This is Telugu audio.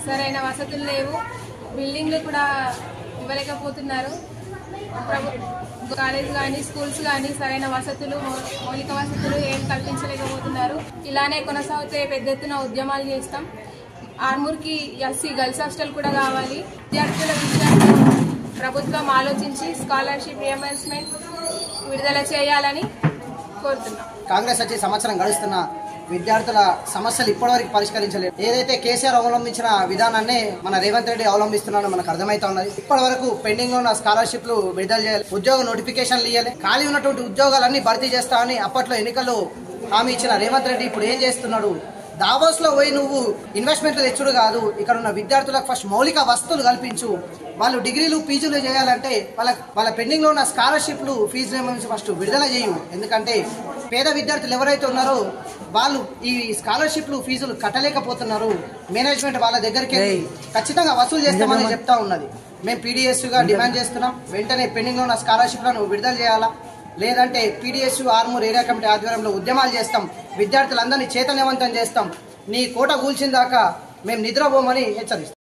సరైన వసతులు లేవు, బిల్డింగ్లు కూడా ఇవ్వలేకపోతున్నారు. కాలేజ్ కానీ స్కూల్స్ కానీ సరైన వసతులు, మౌలిక వసతులు ఏం కల్పించలేకపోతున్నారు. ఇలానే కొనసాగితే పెద్ద ఎత్తున ఉద్యమాలు చేస్తాం. ఆర్మూర్కి ఎస్సీ గర్ల్స్ హాస్టల్ కూడా కావాలి. విద్యార్థుల విషయంలో ప్రభుత్వం ఆలోచించి స్కాలర్షిప్ రియంబర్స్మెంట్ విడుదల చేయాలని కోరుతున్నాం. కాంగ్రెస్ వచ్చి సంవత్సరం గడుస్తున్న విద్యార్థుల సమస్యలు ఇప్పటివరకు పరిష్కరించలేదు. ఏదైతే కేసీఆర్ అవలంబించిన విధానాన్ని మన రేవంత్ రెడ్డి అవలంబిస్తున్నాడో మనకు అర్థమైతా ఉన్నది. ఇప్పటి వరకు పెండింగ్ లో ఉన్న స్కాలర్షిప్లు విడుదల చేయాలి, ఉద్యోగ నోటిఫికేషన్లు ఇవ్వాలి, ఖాళీ ఉన్నటువంటి ఉద్యోగాలన్నీ భర్తీ చేస్తామని అప్పట్లో ఎన్నికల్లో హామీ ఇచ్చిన రేవంత్ రెడ్డి ఇప్పుడు ఏం చేస్తున్నాడు? దావోస్ లో పోయి నువ్వు ఇన్వెస్ట్మెంట్లు తెచ్చుడు కాదు, ఇక్కడ ఉన్న విద్యార్థులకు ఫస్ట్ మౌలిక వసతులు కల్పించు. వాళ్ళు డిగ్రీలు పీజీలు చేయాలంటే వాళ్ళ పెండింగ్ లో ఉన్న స్కాలర్షిప్లు ఫీజు రియంబర్స్మెంట్ ఫస్ట్ విడుదల చేయు. ఎందుకంటే పేద విద్యార్థులు ఎవరైతే ఉన్నారో వాళ్ళు ఈ స్కాలర్షిప్లు ఫీజులు కట్టలేకపోతున్నారు. మేనేజ్మెంట్ వాళ్ళ దగ్గరికి ఖచ్చితంగా వసూలు చేస్తామని చెప్తా ఉన్నది. మేము పీడిఎస్గా డిమాండ్ చేస్తున్నాం, వెంటనే పెండింగ్ లో ఉన్న స్కాలర్షిప్లను విడుదల చేయాలా, లేదంటే పీడిఎస్ ఆర్మూర్ ఏరియా కమిటీ ఆధ్వర్యంలో ఉద్యమాలు చేస్తాం, విద్యార్థులందరినీ చైతన్యవంతం చేస్తాం. నీ కోట కూల్చిన దాకా మేము నిద్రపోమని హెచ్చరిస్తాం.